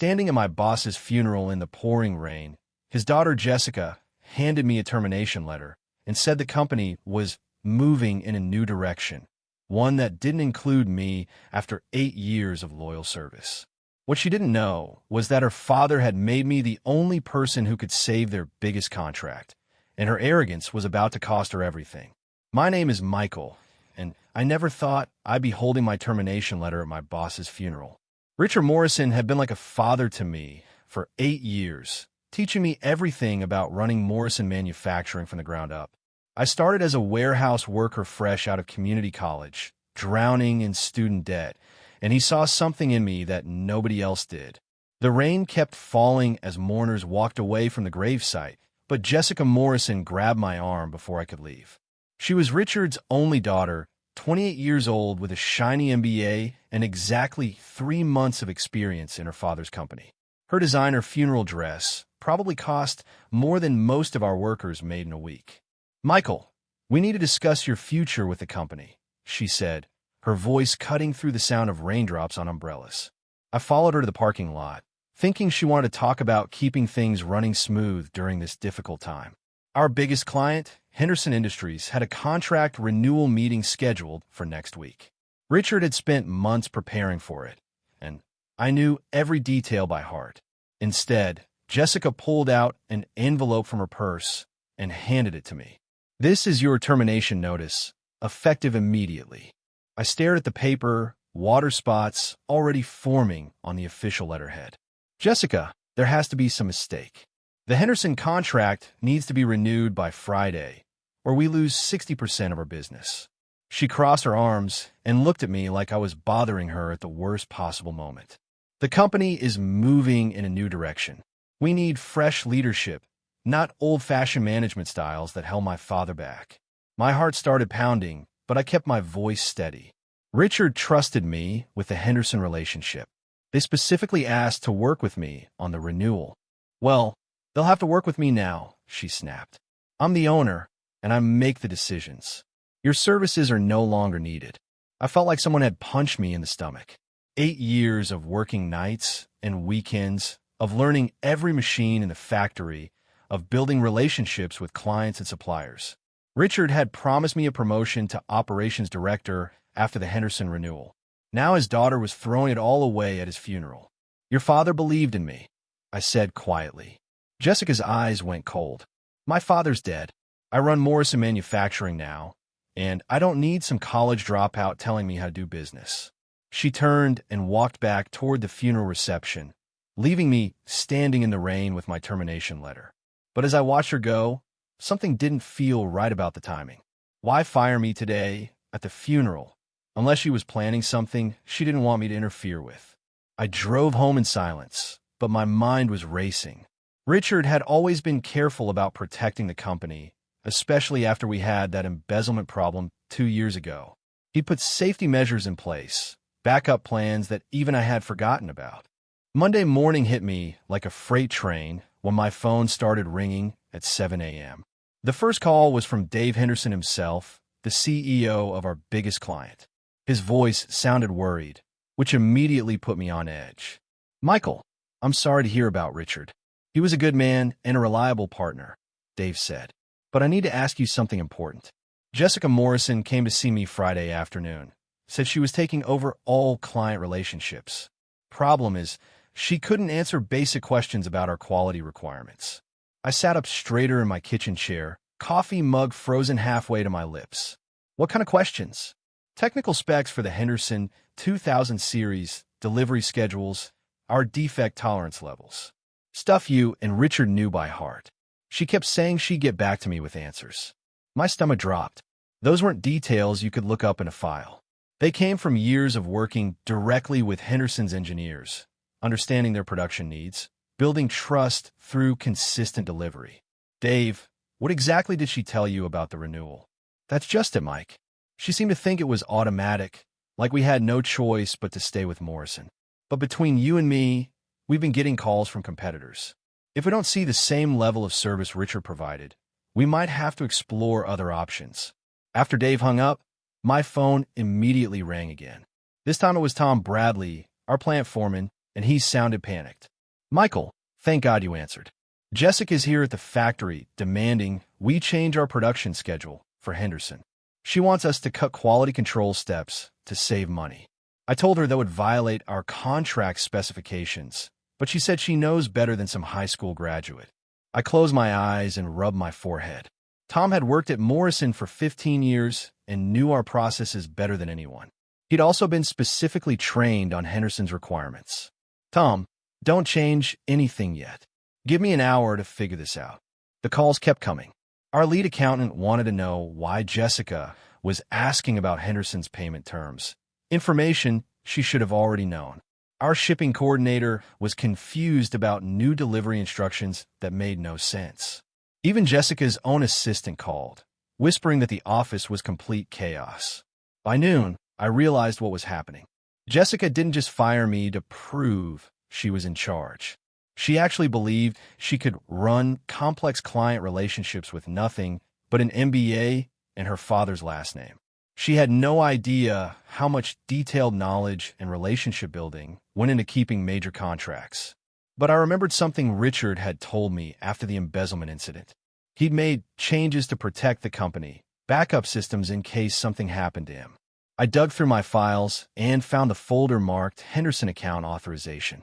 Standing at my boss's funeral in the pouring rain, his daughter Jessica handed me a termination letter and said the company was moving in a new direction, one that didn't include me after 8 years of loyal service. What she didn't know was that her father had made me the only person who could save their biggest contract, and her arrogance was about to cost her everything. My name is Michael, and I never thought I'd be holding my termination letter at my boss's funeral. Richard Morrison had been like a father to me for 8 years, teaching me everything about running Morrison Manufacturing from the ground up. I started as a warehouse worker fresh out of community college, drowning in student debt, and he saw something in me that nobody else did. The rain kept falling as mourners walked away from the gravesite, but Jessica Morrison grabbed my arm before I could leave. She was Richard's only daughter, 28 years old with a shiny MBA and exactly 3 months of experience in her father's company. Her designer funeral dress probably cost more than most of our workers made in a week. "Michael, we need to discuss your future with the company," she said, her voice cutting through the sound of raindrops on umbrellas. I followed her to the parking lot, thinking she wanted to talk about keeping things running smooth during this difficult time. Our biggest client, Henderson Industries, had a contract renewal meeting scheduled for next week. Richard had spent months preparing for it, and I knew every detail by heart. Instead, Jessica pulled out an envelope from her purse and handed it to me. "This is your termination notice, effective immediately." I stared at the paper, water spots already forming on the official letterhead. "Jessica, there has to be some mistake. The Henderson contract needs to be renewed by Friday, or we lose 60% of our business." She crossed her arms and looked at me like I was bothering her at the worst possible moment. "The company is moving in a new direction. We need fresh leadership, not old-fashioned management styles that held my father back." My heart started pounding, but I kept my voice steady. Richard trusted me with the Henderson relationship. They specifically asked to work with me on the renewal. "Well, they'll have to work with me now," she snapped. "I'm the owner, and I make the decisions. Your services are no longer needed." I felt like someone had punched me in the stomach. 8 years of working nights and weekends, of learning every machine in the factory, of building relationships with clients and suppliers. Richard had promised me a promotion to operations director after the Henderson renewal. Now his daughter was throwing it all away at his funeral. "Your father believed in me," I said quietly. Jessica's eyes went cold. "My father's dead. I run Morrison Manufacturing now, and I don't need some college dropout telling me how to do business." She turned and walked back toward the funeral reception, leaving me standing in the rain with my termination letter. But as I watched her go, something didn't feel right about the timing. Why fire me today at the funeral, unless she was planning something she didn't want me to interfere with? I drove home in silence, but my mind was racing. Richard had always been careful about protecting the company, especially after we had that embezzlement problem 2 years ago. He put safety measures in place, backup plans that even I had forgotten about. Monday morning hit me like a freight train when my phone started ringing at 7 a.m. The first call was from Dave Henderson himself, the CEO of our biggest client. His voice sounded worried, which immediately put me on edge. "Michael, I'm sorry to hear about Richard. He was a good man and a reliable partner," Dave said. "But I need to ask you something important." Jessica Morrison came to see me Friday afternoon, said she was taking over all client relationships. Problem is, she couldn't answer basic questions about our quality requirements. I sat up straighter in my kitchen chair, coffee mug frozen halfway to my lips. "What kind of questions?" "Technical specs for the Henderson 2000 series, delivery schedules, our defect tolerance levels. Stuff you and Richard knew by heart." She kept saying she'd get back to me with answers. My stomach dropped. Those weren't details you could look up in a file. They came from years of working directly with Henderson's engineers, understanding their production needs, building trust through consistent delivery. "Dave, what exactly did she tell you about the renewal?" "That's just it, Mike. She seemed to think it was automatic, like we had no choice but to stay with Morrison. But between you and me, we've been getting calls from competitors. If we don't see the same level of service Richard provided, we might have to explore other options." After Dave hung up, my phone immediately rang again. This time it was Tom Bradley, our plant foreman, and he sounded panicked. Michael, thank God you answered. Jessica's here at the factory demanding we change our production schedule for Henderson. She wants us to cut quality control steps to save money. I told her that would violate our contract specifications, but she said she knows better than some high school graduate. I closed my eyes and rubbed my forehead. Tom had worked at Morrison for 15 years and knew our processes better than anyone. He'd also been specifically trained on Henderson's requirements. Tom, don't change anything yet. Give me an hour to figure this out. The calls kept coming. Our lead accountant wanted to know why Jessica was asking about Henderson's payment terms, information she should have already known. Our shipping coordinator was confused about new delivery instructions that made no sense. Even Jessica's own assistant called, whispering that the office was complete chaos. By noon, I realized what was happening. Jessica didn't just fire me to prove she was in charge. She actually believed she could run complex client relationships with nothing but an MBA and her father's last name. She had no idea how much detailed knowledge and relationship building went into keeping major contracts. But I remembered something Richard had told me after the embezzlement incident. He'd made changes to protect the company, backup systems in case something happened to him. I dug through my files and found a folder marked Henderson account authorization.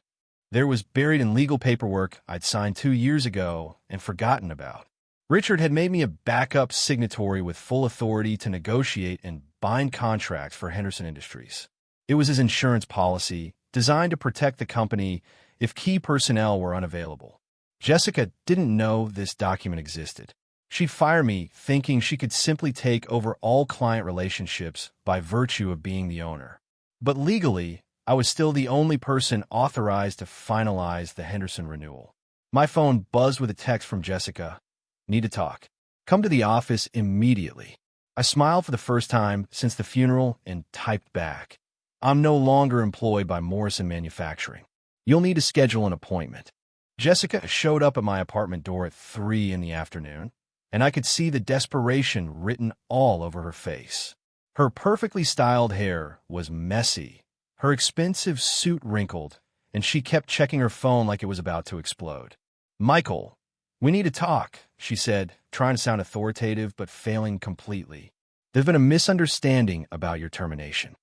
There was buried in legal paperwork I'd signed 2 years ago and forgotten about. Richard had made me a backup signatory with full authority to negotiate and bind contracts for Henderson Industries. It was his insurance policy, designed to protect the company if key personnel were unavailable. Jessica didn't know this document existed. She'd fire me thinking she could simply take over all client relationships by virtue of being the owner. But legally, I was still the only person authorized to finalize the Henderson renewal. My phone buzzed with a text from Jessica. Need to talk. Come to the office immediately. I smiled for the first time since the funeral and typed back. I'm no longer employed by Morrison Manufacturing. You'll need to schedule an appointment. Jessica showed up at my apartment door at 3 in the afternoon, and I could see the desperation written all over her face. Her perfectly styled hair was messy, her expensive suit wrinkled, and she kept checking her phone like it was about to explode. Michael, we need to talk, she said, trying to sound authoritative but failing completely. There's been a misunderstanding about your termination.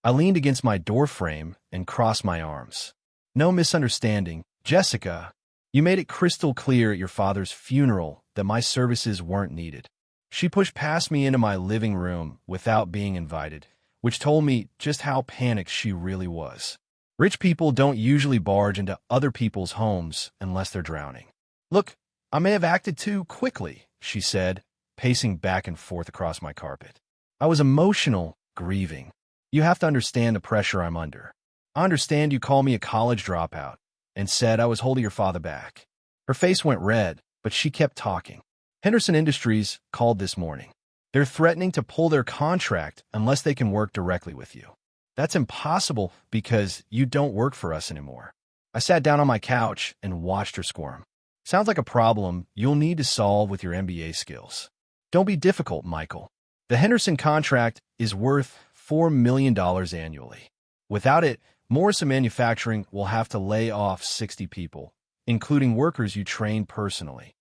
I leaned against my doorframe and crossed my arms. No misunderstanding, Jessica. You made it crystal clear at your father's funeral that my services weren't needed. She pushed past me into my living room without being invited, which told me just how panicked she really was. Rich people don't usually barge into other people's homes unless they're drowning. Look, I may have acted too quickly, she said, pacing back and forth across my carpet. I was emotional, grieving. You have to understand the pressure I'm under. I understand you called me a college dropout and said I was holding your father back. Her face went red, but she kept talking. Henderson Industries called this morning. They're threatening to pull their contract unless they can work directly with you. That's impossible because you don't work for us anymore. I sat down on my couch and watched her squirm. Sounds like a problem you'll need to solve with your MBA skills. Don't be difficult, Michael. The Henderson contract is worth $4 million annually. Without it, Morrison Manufacturing will have to lay off 60 people, including workers you trained personally.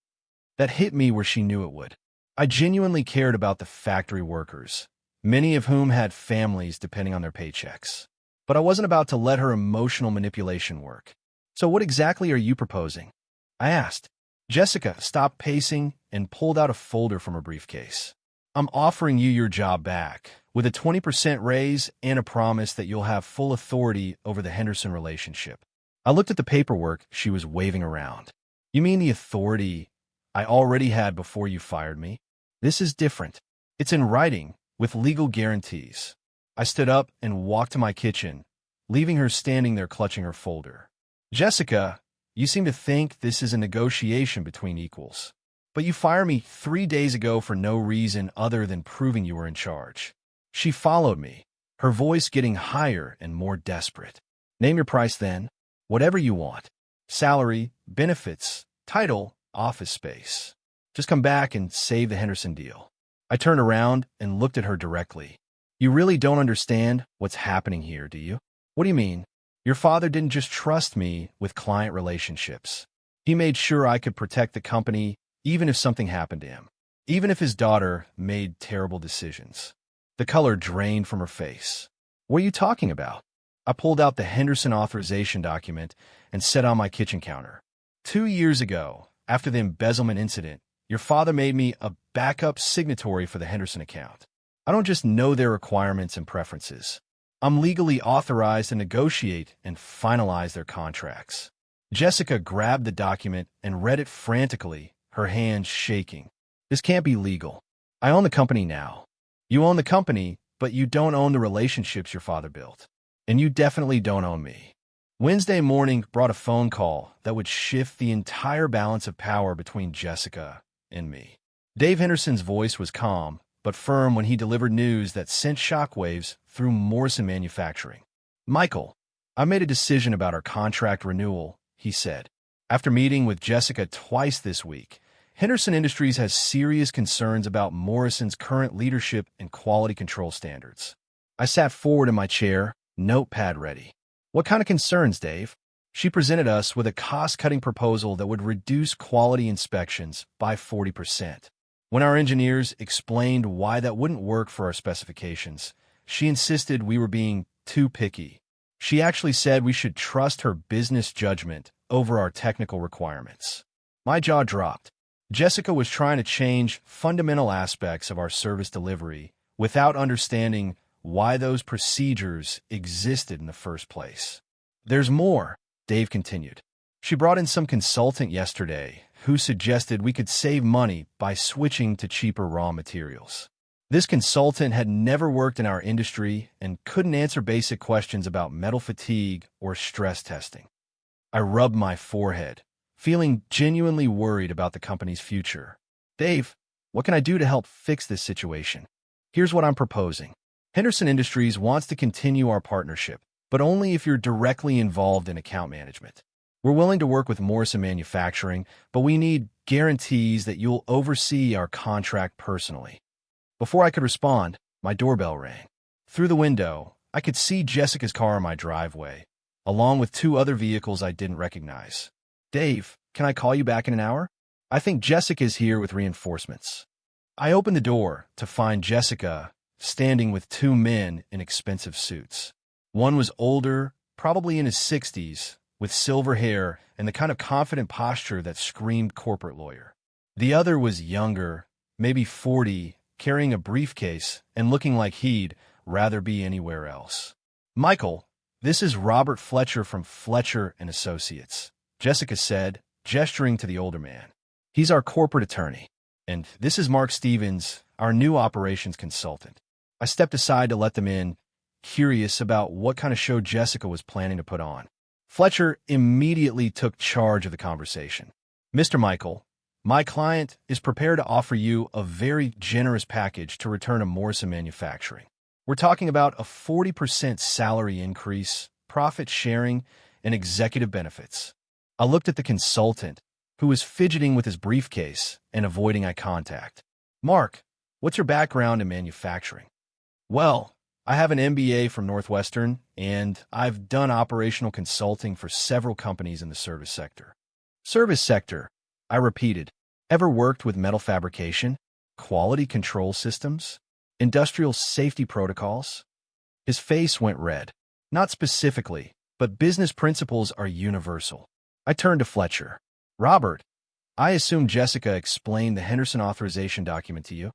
That hit me where she knew it would. I genuinely cared about the factory workers, many of whom had families depending on their paychecks. But I wasn't about to let her emotional manipulation work. So what exactly are you proposing? I asked. Jessica stopped pacing and pulled out a folder from her briefcase. I'm offering you your job back, with a 20% raise and a promise that you'll have full authority over the Henderson relationship. I looked at the paperwork she was waving around. You mean the authority I already had before you fired me? This is different. It's in writing, with legal guarantees. I stood up and walked to my kitchen, leaving her standing there clutching her folder. Jessica, you seem to think this is a negotiation between equals. But you fired me 3 days ago for no reason other than proving you were in charge. She followed me, her voice getting higher and more desperate. Name your price then. Whatever you want. Salary, benefits, title, office space. Just come back and save the Henderson deal. I turned around and looked at her directly. You really don't understand what's happening here, do you? What do you mean? Your father didn't just trust me with client relationships. He made sure I could protect the company even if something happened to him, even if his daughter made terrible decisions. The color drained from her face. What are you talking about? I pulled out the Henderson authorization document and set on my kitchen counter. 2 years ago, after the embezzlement incident, your father made me a backup signatory for the Henderson account. I don't just know their requirements and preferences. I'm legally authorized to negotiate and finalize their contracts. Jessica grabbed the document and read it frantically, her hands shaking. This can't be legal. I own the company now. You own the company, but you don't own the relationships your father built. And you definitely don't own me. Wednesday morning brought a phone call that would shift the entire balance of power between Jessica and me. Dave Henderson's voice was calm, but firm when he delivered news that sent shockwaves through Morrison Manufacturing. Michael, I made a decision about our contract renewal, he said. After meeting with Jessica twice this week, Henderson Industries has serious concerns about Morrison's current leadership and quality control standards. I sat forward in my chair, notepad ready. What kind of concerns, Dave? She presented us with a cost-cutting proposal that would reduce quality inspections by 40%. When our engineers explained why that wouldn't work for our specifications, she insisted we were being too picky. She actually said we should trust her business judgment over our technical requirements. My jaw dropped. Jessica was trying to change fundamental aspects of our service delivery without understanding why those procedures existed in the first place. There's more, Dave continued. She brought in some consultant yesterday who suggested we could save money by switching to cheaper raw materials. This consultant had never worked in our industry and couldn't answer basic questions about metal fatigue or stress testing. I rubbed my forehead, feeling genuinely worried about the company's future. Dave, what can I do to help fix this situation? Here's what I'm proposing. Henderson Industries wants to continue our partnership, but only if you're directly involved in account management. We're willing to work with Morrison Manufacturing, but we need guarantees that you'll oversee our contract personally. Before I could respond, my doorbell rang. Through the window, I could see Jessica's car in my driveway, along with 2 other vehicles I didn't recognize. Dave, can I call you back in an hour? I think Jessica's here with reinforcements. I opened the door to find Jessica standing with 2 men in expensive suits. One was older, probably in his 60s, with silver hair and the kind of confident posture that screamed corporate lawyer. The other was younger, maybe 40, carrying a briefcase and looking like he'd rather be anywhere else. Michael, this is Robert Fletcher from Fletcher & Associates, Jessica said, gesturing to the older man. He's our corporate attorney. And this is Mark Stevens, our new operations consultant. I stepped aside to let them in, curious about what kind of show Jessica was planning to put on. Fletcher immediately took charge of the conversation. Mr. Michael, my client is prepared to offer you a very generous package to return to Morrison Manufacturing. We're talking about a 40% salary increase, profit sharing, and executive benefits. I looked at the consultant, who was fidgeting with his briefcase and avoiding eye contact. Mark, what's your background in manufacturing? Well, I have an MBA from Northwestern, and I've done operational consulting for several companies in the service sector. Service sector, I repeated. Ever worked with metal fabrication, quality control systems, industrial safety protocols? His face went red. Not specifically, but business principles are universal. I turned to Fletcher. Robert, I assume Jessica explained the Henderson authorization document to you?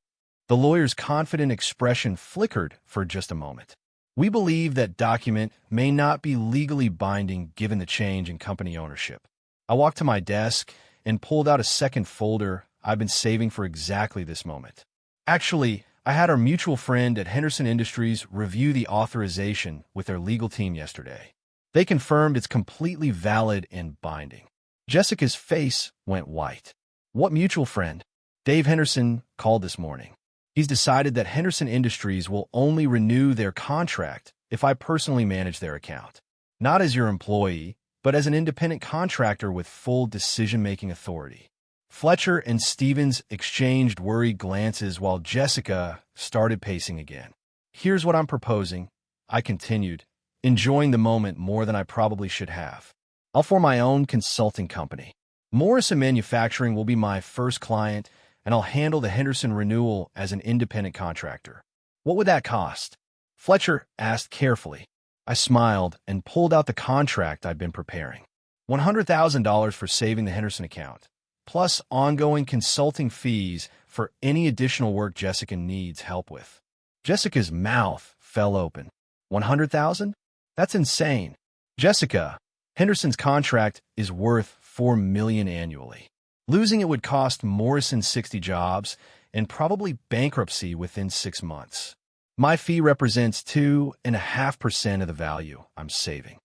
The lawyer's confident expression flickered for just a moment. We believe that document may not be legally binding given the change in company ownership. I walked to my desk and pulled out a second folder I've been saving for exactly this moment. Actually, I had our mutual friend at Henderson Industries review the authorization with their legal team yesterday. They confirmed it's completely valid and binding. Jessica's face went white. What mutual friend? Dave Henderson called this morning. He's decided that Henderson Industries will only renew their contract if I personally manage their account. Not as your employee, but as an independent contractor with full decision-making authority. Fletcher and Stevens exchanged worried glances while Jessica started pacing again. Here's what I'm proposing, I continued. enjoying the moment more than I probably should have. I'll form my own consulting company. Morrison Manufacturing will be my first client, and I'll handle the Henderson renewal as an independent contractor. What would that cost? Fletcher asked carefully. I smiled and pulled out the contract I'd been preparing. $100,000 for saving the Henderson account, plus ongoing consulting fees for any additional work Jessica needs help with. Jessica's mouth fell open. 100,000? That's insane. Jessica, Henderson's contract is worth $4 million annually. Losing it would cost Morrison 60 jobs and probably bankruptcy within 6 months. My fee represents 2.5% of the value I'm saving.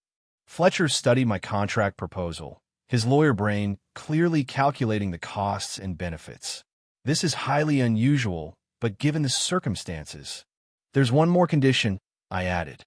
Fletcher studied my contract proposal, his lawyer brain clearly calculating the costs and benefits. This is highly unusual, but given the circumstances. There's one more condition, I added.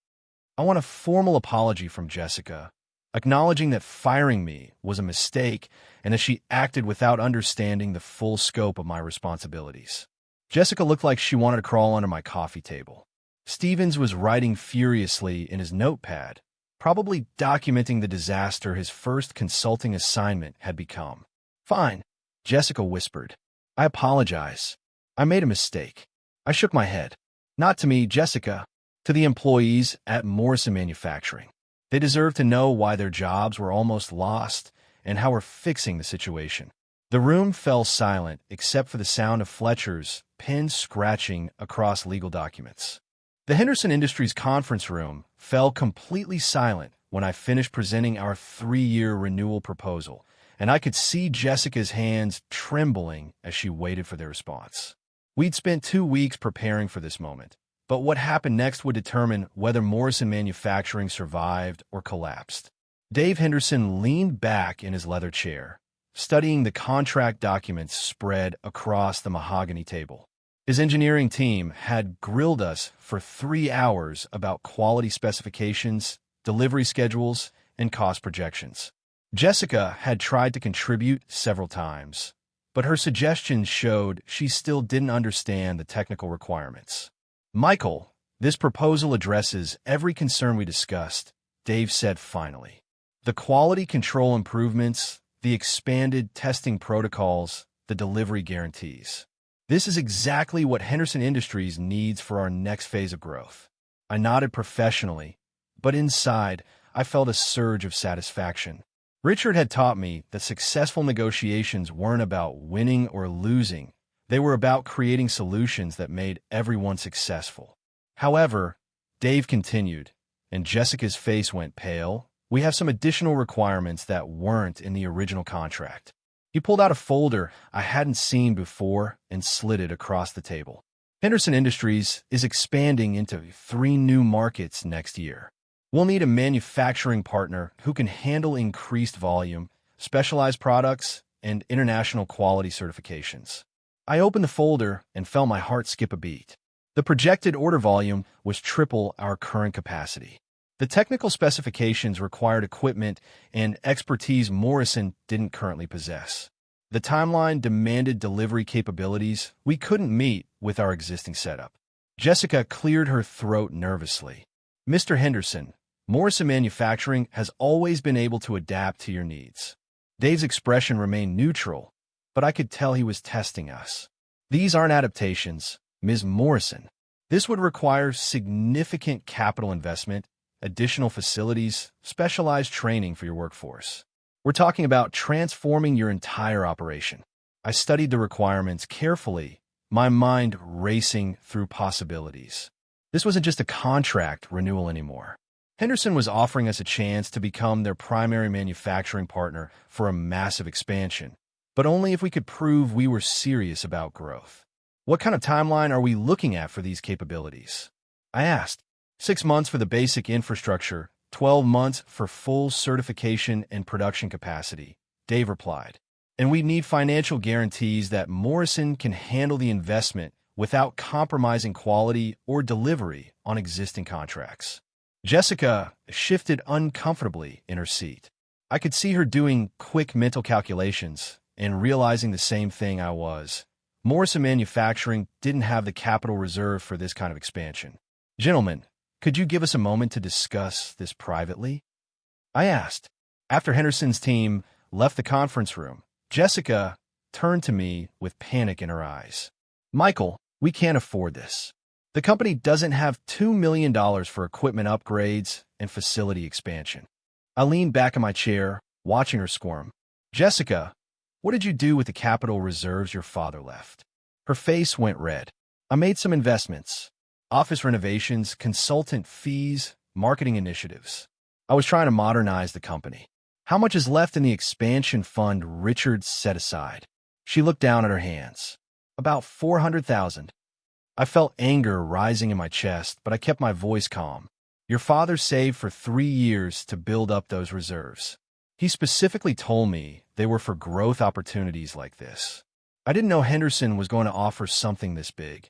I want a formal apology from Jessica, acknowledging that firing me was a mistake and that she acted without understanding the full scope of my responsibilities. Jessica looked like she wanted to crawl under my coffee table. Stevens was writing furiously in his notepad, probably documenting the disaster his first consulting assignment had become. Fine, Jessica whispered. I apologize. I made a mistake. I shook my head. Not to me, Jessica. To the employees at Morrison Manufacturing. They deserve to know why their jobs were almost lost and how we're fixing the situation. The room fell silent except for the sound of Fletcher's pen scratching across legal documents. The Henderson Industries conference room fell completely silent when I finished presenting our 3-year renewal proposal, and I could see Jessica's hands trembling as she waited for their response. We'd spent 2 weeks preparing for this moment, but what happened next would determine whether Morrison Manufacturing survived or collapsed. Dave Henderson leaned back in his leather chair, studying the contract documents spread across the mahogany table. His engineering team had grilled us for 3 hours about quality specifications, delivery schedules, and cost projections. Jessica had tried to contribute several times, but her suggestions showed she still didn't understand the technical requirements. Michael, this proposal addresses every concern we discussed, Dave said finally. The quality control improvements, the expanded testing protocols, the delivery guarantees. This is exactly what Henderson Industries needs for our next phase of growth. I nodded professionally, but inside, I felt a surge of satisfaction. Richard had taught me that successful negotiations weren't about winning or losing. They were about creating solutions that made everyone successful. However, Dave continued, and Jessica's face went pale. We have some additional requirements that weren't in the original contract. He pulled out a folder I hadn't seen before and slid it across the table. Henderson Industries is expanding into 3 new markets next year. We'll need a manufacturing partner who can handle increased volume, specialized products, and international quality certifications. I opened the folder and felt my heart skip a beat. The projected order volume was triple our current capacity. The technical specifications required equipment and expertise Morrison didn't currently possess. The timeline demanded delivery capabilities we couldn't meet with our existing setup. Jessica cleared her throat nervously. Mr. Henderson, Morrison Manufacturing has always been able to adapt to your needs. Dave's expression remained neutral, but I could tell he was testing us. These aren't adaptations, Ms. Morrison. This would require significant capital investment, additional facilities, specialized training for your workforce. We're talking about transforming your entire operation. I studied the requirements carefully, my mind racing through possibilities. This wasn't just a contract renewal anymore. Henderson was offering us a chance to become their primary manufacturing partner for a massive expansion, but only if we could prove we were serious about growth. What kind of timeline are we looking at for these capabilities? I asked. 6 months for the basic infrastructure, 12 months for full certification and production capacity, Dave replied. And we need financial guarantees that Morrison can handle the investment without compromising quality or delivery on existing contracts. Jessica shifted uncomfortably in her seat. I could see her doing quick mental calculations and realizing the same thing I was. Morrison Manufacturing didn't have the capital reserve for this kind of expansion. Gentlemen, Could you give us a moment to discuss this privately? I asked. After Henderson's team left the conference room, Jessica turned to me with panic in her eyes. Michael, we can't afford this. The company doesn't have $2 million for equipment upgrades and facility expansion. I leaned back in my chair, watching her squirm. Jessica, what did you do with the capital reserves your father left? Her face went red. I made some investments. Office renovations, consultant fees, marketing initiatives. I was trying to modernize the company. How much is left in the expansion fund Richard set aside? She looked down at her hands. About $400,000. I felt anger rising in my chest, but I kept my voice calm. Your father saved for 3 years to build up those reserves. He specifically told me they were for growth opportunities like this. I didn't know Henderson was going to offer something this big.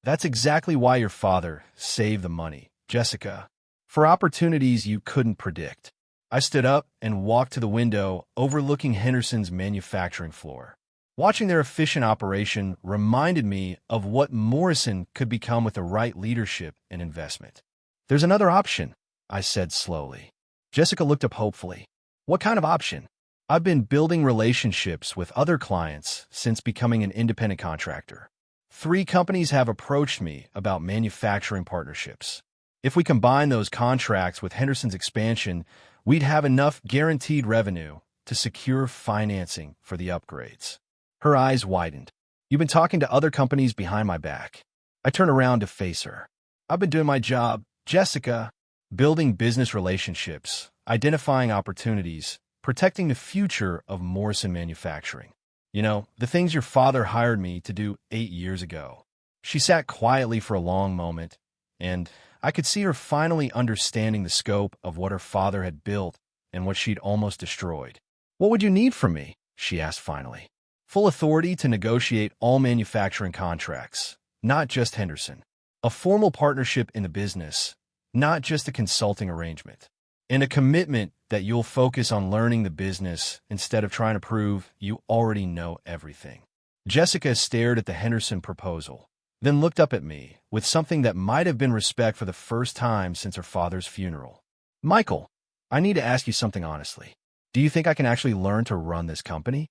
That's exactly why your father saved the money, Jessica. For opportunities you couldn't predict. I stood up and walked to the window overlooking Henderson's manufacturing floor. Watching their efficient operation reminded me of what Morrison could become with the right leadership and investment. There's another option, I said slowly. Jessica looked up hopefully. What kind of option? I've been building relationships with other clients since becoming an independent contractor. 3 companies have approached me about manufacturing partnerships. If we combine those contracts with Henderson's expansion, we'd have enough guaranteed revenue to secure financing for the upgrades. Her eyes widened. You've been talking to other companies behind my back. I turned around to face her. I've been doing my job, Jessica, building business relationships, identifying opportunities, protecting the future of Morrison Manufacturing. You know, the things your father hired me to do 8 years ago. She sat quietly for a long moment, and I could see her finally understanding the scope of what her father had built and what she'd almost destroyed. What would you need from me? She asked finally. Full authority to negotiate all manufacturing contracts, not just Henderson. A formal partnership in the business, not just a consulting arrangement. And a commitment that you'll focus on learning the business instead of trying to prove you already know everything. Jessica stared at the Henderson proposal, then looked up at me with something that might have been respect for the first time since her father's funeral. Michael, I need to ask you something honestly. Do you think I can actually learn to run this company?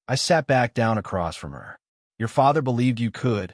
I sat back down across from her. Your father believed you could,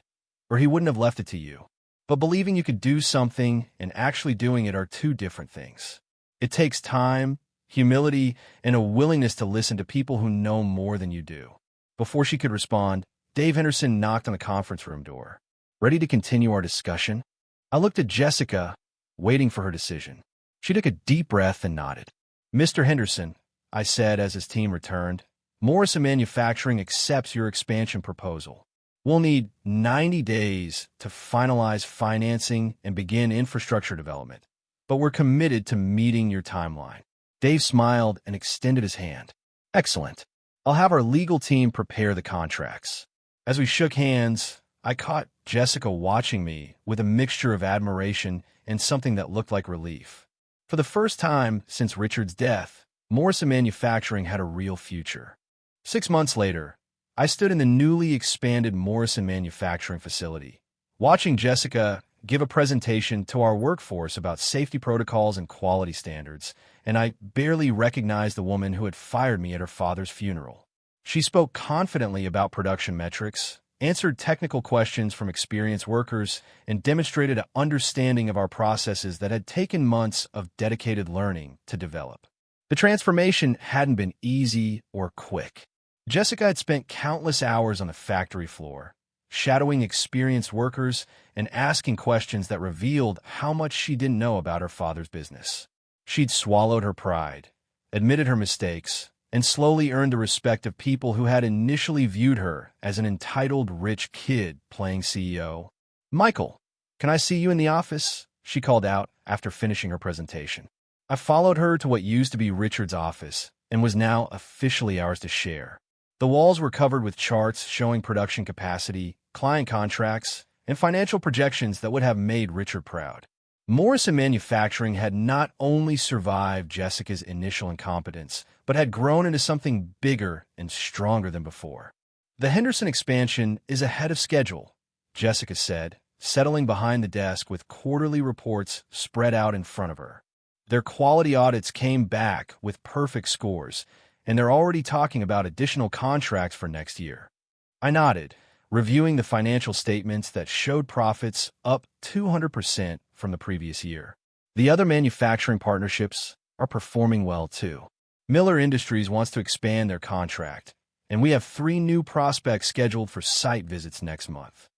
or he wouldn't have left it to you. But believing you could do something and actually doing it are 2 different things. It takes time, humility, and a willingness to listen to people who know more than you do. Before she could respond, Dave Henderson knocked on the conference room door. Ready to continue our discussion? I looked at Jessica, waiting for her decision. She took a deep breath and nodded. Mr. Henderson, I said as his team returned, Morrison Manufacturing accepts your expansion proposal. We'll need 90 days to finalize financing and begin infrastructure development, but we're committed to meeting your timeline. Dave smiled and extended his hand. Excellent. I'll have our legal team prepare the contracts. As we shook hands, I caught Jessica watching me with a mixture of admiration and something that looked like relief. For the first time since Richard's death, Morrison Manufacturing had a real future. 6 months later, I stood in the newly expanded Morrison Manufacturing facility, watching Jessica give a presentation to our workforce about safety protocols and quality standards, and I barely recognized the woman who had fired me at her father's funeral. She spoke confidently about production metrics, answered technical questions from experienced workers, and demonstrated an understanding of our processes that had taken months of dedicated learning to develop. The transformation hadn't been easy or quick. Jessica had spent countless hours on the factory floor, shadowing experienced workers and asking questions that revealed how much she didn't know about her father's business. She'd swallowed her pride, admitted her mistakes, and slowly earned the respect of people who had initially viewed her as an entitled rich kid playing CEO. Michael, can I see you in the office? She called out after finishing her presentation. I followed her to what used to be Richard's office and was now officially ours to share. The walls were covered with charts showing production capacity, client contracts, and financial projections that would have made Richard proud. Morrison Manufacturing had not only survived Jessica's initial incompetence, but had grown into something bigger and stronger than before. The Henderson expansion is ahead of schedule, Jessica said, settling behind the desk with quarterly reports spread out in front of her. Their quality audits came back with perfect scores, and they're already talking about additional contracts for next year. I nodded, reviewing the financial statements that showed profits up 200% from the previous year. The other manufacturing partnerships are performing well too. Miller Industries wants to expand their contract, and we have 3 new prospects scheduled for site visits next month.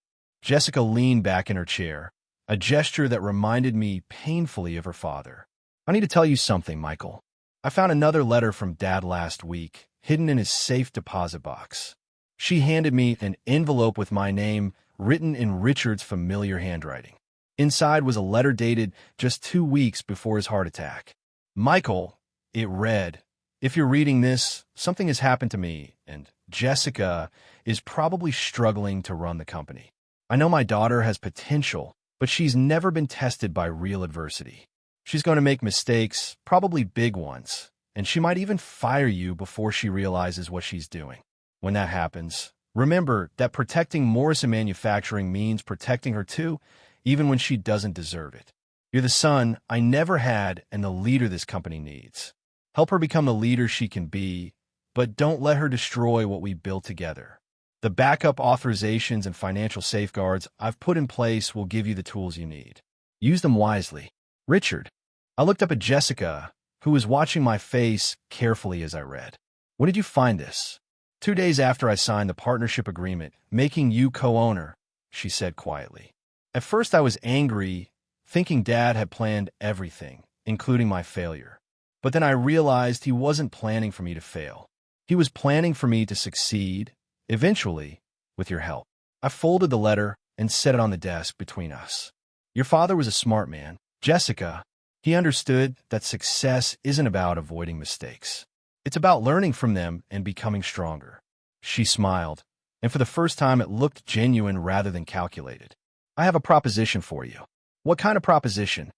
Jessica leaned back in her chair, a gesture that reminded me painfully of her father. I need to tell you something, Michael. I found another letter from Dad last week, hidden in his safe deposit box. She handed me an envelope with my name written in Richard's familiar handwriting. Inside was a letter dated just 2 weeks before his heart attack. Michael, it read, if you're reading this, something has happened to me, and Jessica is probably struggling to run the company. I know my daughter has potential, but she's never been tested by real adversity. She's going to make mistakes, probably big ones, and she might even fire you before she realizes what she's doing. When that happens, remember that protecting Morrison Manufacturing means protecting her too, even when she doesn't deserve it. You're the son I never had and the leader this company needs. Help her become the leader she can be, but don't let her destroy what we built together. The backup authorizations and financial safeguards I've put in place will give you the tools you need. Use them wisely. Richard. I looked up at Jessica, who was watching my face carefully as I read. When did you find this? 2 days after I signed the partnership agreement, making you co-owner, she said quietly. At first I was angry, thinking Dad had planned everything, including my failure. But then I realized he wasn't planning for me to fail. He was planning for me to succeed, eventually, with your help. I folded the letter and set it on the desk between us. Your father was a smart man, Jessica. He understood that success isn't about avoiding mistakes. It's about learning from them and becoming stronger. She smiled, and for the first time it looked genuine rather than calculated. I have a proposition for you. What kind of proposition?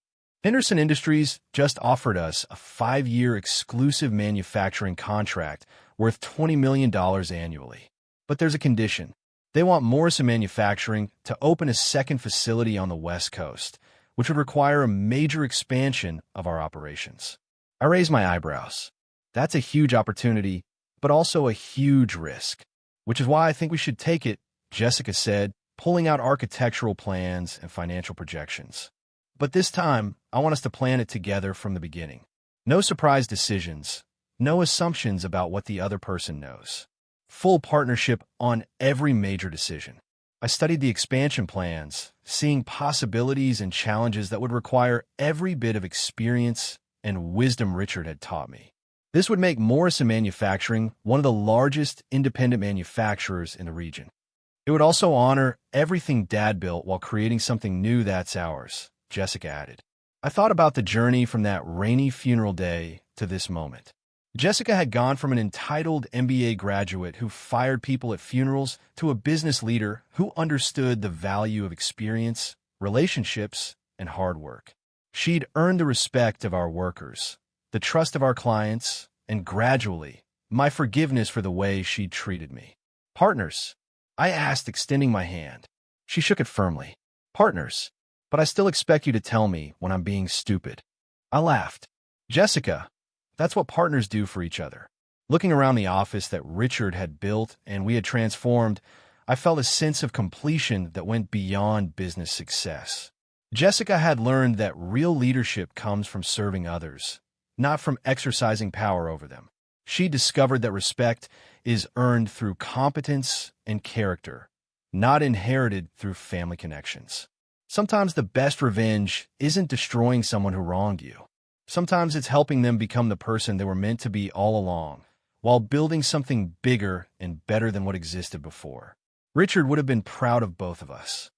Henderson Industries just offered us a 5-year exclusive manufacturing contract worth $20 million annually. But there's a condition. They want Morrison Manufacturing to open a second facility on the West Coast, which would require a major expansion of our operations. I raised my eyebrows. That's a huge opportunity, but also a huge risk, which is why I think we should take it, Jessica said, pulling out architectural plans and financial projections. But this time, I want us to plan it together from the beginning. No surprise decisions, no assumptions about what the other person knows. Full partnership on every major decision. I studied the expansion plans, seeing possibilities and challenges that would require every bit of experience and wisdom Richard had taught me. This would make Morrison Manufacturing one of the largest independent manufacturers in the region. It would also honor everything Dad built while creating something new that's ours, Jessica added. I thought about the journey from that rainy funeral day to this moment. Jessica had gone from an entitled MBA graduate who fired people at funerals to a business leader who understood the value of experience, relationships, and hard work. She'd earned the respect of our workers, the trust of our clients, and gradually, my forgiveness for the way she'd treated me. Partners, I asked, extending my hand. She shook it firmly. Partners, but I still expect you to tell me when I'm being stupid. I laughed. Jessica, that's what partners do for each other. Looking around the office that Richard had built and we had transformed, I felt a sense of completion that went beyond business success. Jessica had learned that real leadership comes from serving others, not from exercising power over them. She discovered that respect is earned through competence and character, not inherited through family connections. Sometimes the best revenge isn't destroying someone who wronged you. Sometimes it's helping them become the person they were meant to be all along, while building something bigger and better than what existed before. Richard would have been proud of both of us.